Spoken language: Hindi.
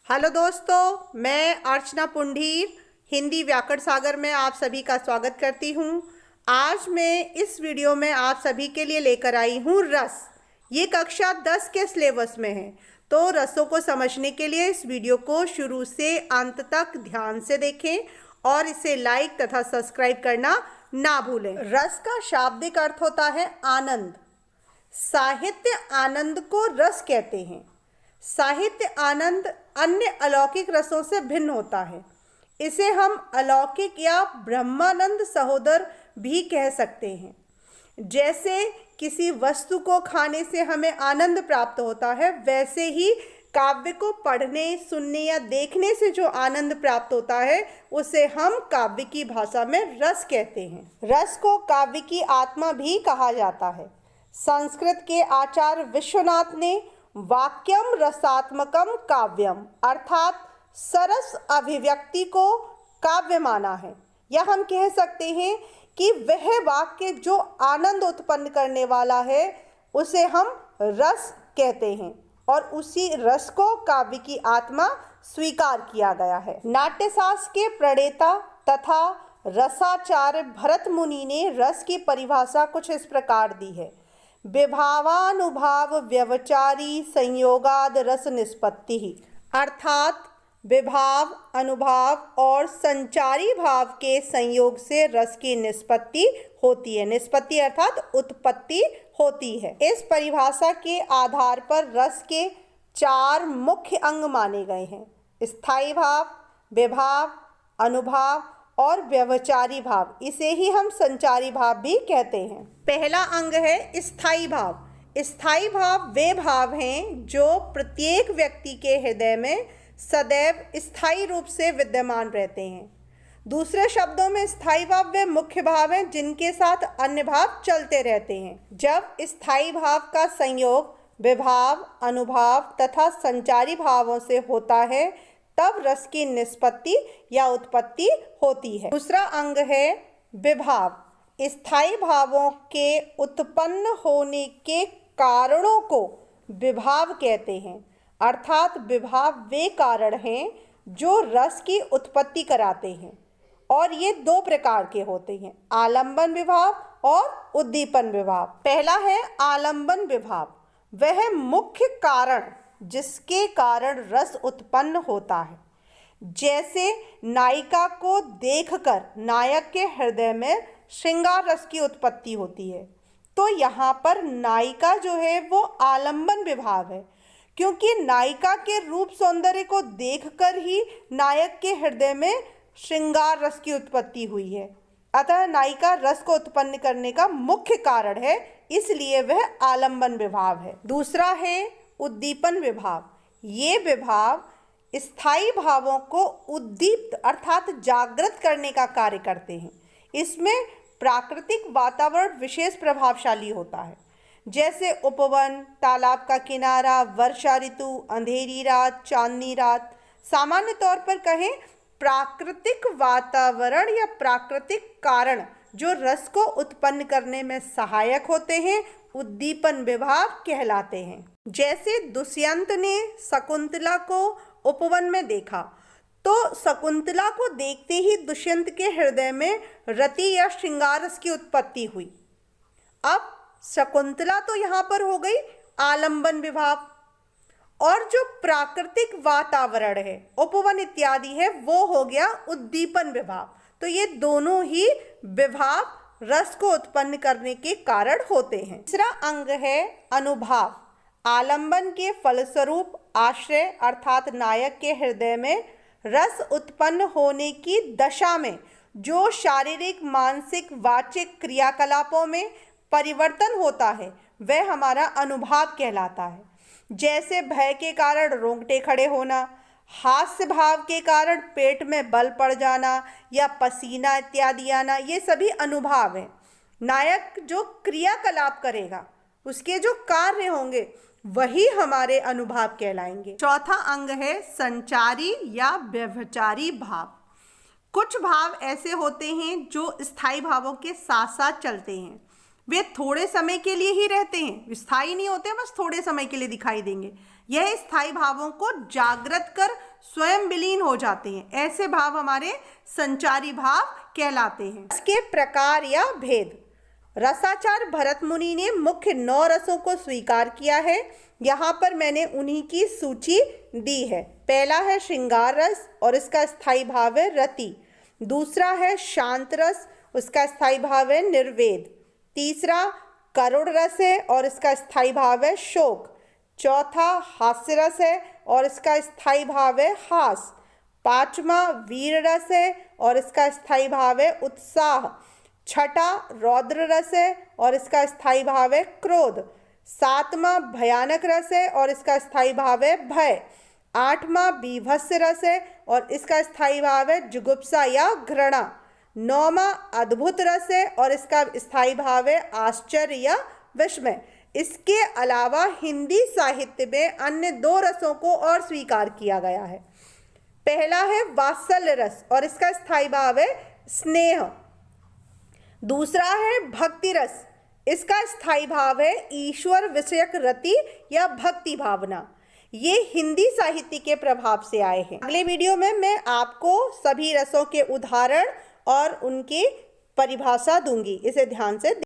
हेलो दोस्तों, मैं अर्चना पुंडीर हिंदी व्याकरण सागर में आप सभी का स्वागत करती हूँ। आज मैं इस वीडियो में आप सभी के लिए लेकर आई हूँ रस। ये कक्षा 10 के सिलेबस में है, तो रसों को समझने के लिए इस वीडियो को शुरू से अंत तक ध्यान से देखें और इसे लाइक तथा सब्सक्राइब करना ना भूलें। रस का शाब्दिक अर्थ होता है आनंद। साहित्य आनंद को रस कहते हैं। साहित्य आनंद अन्य अलौकिक रसों से भिन्न होता है। इसे हम अलौकिक या ब्रह्मानंद सहोदर भी कह सकते हैं। जैसे किसी वस्तु को खाने से हमें आनंद प्राप्त होता है, वैसे ही काव्य को पढ़ने, सुनने या देखने से जो आनंद प्राप्त होता है उसे हम काव्य की भाषा में रस कहते हैं। रस को काव्य की आत्मा भी कहा जाता है। संस्कृत के आचार्य विश्वनाथ ने वाक्यम रसात्मकम काव्यम अर्थात सरस अभिव्यक्ति को काव्य माना है। या हम कह सकते हैं कि वह वाक्य जो आनंद उत्पन्न करने वाला है उसे हम रस कहते हैं और उसी रस को काव्य की आत्मा स्वीकार किया गया है। नाट्यशास्त्र के प्रणेता तथा रसाचार्य भरत मुनि ने रस की परिभाषा कुछ इस प्रकार दी है। विभावानुभाव व्यवचारी संयोगाद रस निष्पत्ति ही, अर्थात विभाव, अनुभाव और संचारी भाव के संयोग से रस की निष्पत्ति होती है। निष्पत्ति अर्थात उत्पत्ति होती है। इस परिभाषा के आधार पर रस के 4 मुख्य अंग माने गए हैं: स्थायी भाव, विभाव, अनुभाव और व्यवचारी भाव। इसे ही हम संचारी भाव भी कहते हैं। पहला अंग है स्थायी भाव। स्थायी भाव वे भाव हैं जो प्रत्येक व्यक्ति के हृदय में सदैव स्थायी रूप से विद्यमान रहते हैं। दूसरे शब्दों में स्थायी भाव वे मुख्य भाव हैं जिनके साथ अन्य भाव चलते रहते हैं। जब स्थायी भाव का संयोग विभाव, अनुभाव तथा संचारी भावों से होता है तब रस की निष्पत्ति या उत्पत्ति होती है। दूसरा अंग है विभाव। स्थायी भावों के उत्पन्न होने के कारणों को विभाव कहते हैं, अर्थात विभाव वे कारण हैं जो रस की उत्पत्ति कराते हैं और ये 2 प्रकार के होते हैं: आलंबन विभाव और उद्दीपन विभाव। पहला है आलंबन विभाव। वह मुख्य कारण जिसके कारण रस उत्पन्न होता है। जैसे नायिका को देखकर नायक के हृदय में श्रृंगार रस की उत्पत्ति होती है, तो यहाँ पर नायिका जो है वो आलंबन विभाव है, क्योंकि नायिका के रूप सौंदर्य को देखकर ही नायक के हृदय में श्रृंगार रस की उत्पत्ति हुई है। अतः नायिका रस को उत्पन्न करने का मुख्य कारण है, इसलिए वह आलंबन विभाव है। दूसरा है उद्दीपन विभाव। ये विभाव स्थायी भावों को उद्दीप्त अर्थात जागृत करने का कार्य करते हैं। इसमें प्राकृतिक वातावरण विशेष प्रभावशाली होता है, जैसे उपवन, तालाब का किनारा, वर्षा ऋतु, अंधेरी रात, चांदनी रात। सामान्य तौर पर कहें, प्राकृतिक वातावरण या प्राकृतिक कारण जो रस को उत्पन्न करने में सहायक होते हैं उद्दीपन विभाव कहलाते हैं। जैसे दुष्यंत ने शकुंतला को उपवन में देखा, तो शकुंतला को देखते ही दुष्यंत के हृदय में रति या श्रृंगार रस की उत्पत्ति हुई। अब शकुंतला तो यहाँ पर हो गई आलंबन विभाव, और जो प्राकृतिक वातावरण है, उपवन इत्यादि है, वो हो गया उद्दीपन विभाव। तो ये दोनों ही विभाव रस को उत्पन्न करने के कारण होते हैं। तीसरा अंग है अनुभाव। आलंबन के फलस्वरूप आश्रय अर्थात नायक के हृदय में रस उत्पन्न होने की दशा में जो शारीरिक, मानसिक, वाचिक क्रियाकलापों में परिवर्तन होता है वह हमारा अनुभाव कहलाता है। जैसे भय के कारण रोंगटे खड़े होना, हास्य भाव के कारण पेट में बल पड़ जाना या पसीना इत्यादि आना, ये सभी अनुभाव हैं। नायक जो क्रियाकलाप करेगा, उसके जो कार्य होंगे वही हमारे अनुभाव कहलाएंगे। चौथा अंग है संचारी या व्यवचारी भाव। कुछ भाव ऐसे होते हैं जो स्थायी भावों के साथ साथ चलते हैं। वे थोड़े समय के लिए ही रहते हैं, स्थायी नहीं होते, बस थोड़े समय के लिए दिखाई देंगे। यह स्थायी भावों को जागृत कर स्वयं विलीन हो जाते हैं। ऐसे भाव हमारे संचारी भाव कहलाते हैं। इसके प्रकार या भेद। रसाचार भरत मुनि ने मुख्य 9 रसों को स्वीकार किया है। यहाँ पर मैंने उन्हीं की सूची दी है। पहला है श्रृंगार रस और इसका स्थायी भाव है रति। दूसरा है शांत रस, उसका स्थायी भाव है निर्वेद। तीसरा करुण रस है और इसका स्थायी भाव है शोक। चौथा हास्य रस है और इसका स्थायी भाव है हास। पांचवा वीर रस है और इसका स्थायी भाव है उत्साह। छठा रौद्र रस है और इसका स्थायी भाव है क्रोध। सातवां भयानक रस है और इसका स्थायी भाव है भय। आठवां बीभत्स रस है और इसका स्थायी भाव है जुगुप्सा या घृणा। नौवां अद्भुत रस है और इसका स्थायी भाव है आश्चर्य या विस्मय। इसके अलावा हिंदी साहित्य में अन्य 2 रसों को और स्वीकार किया गया है। पहला है वात्सल्य रस और इसका स्थायी भाव है स्नेह। दूसरा है भक्ति रस, इसका स्थायी भाव है ईश्वर विषयक रति या भक्ति भावना। ये हिंदी साहित्य के प्रभाव से आए हैं। अगले वीडियो में मैं आपको सभी रसों के उदाहरण और उनकी परिभाषा दूंगी, इसे ध्यान से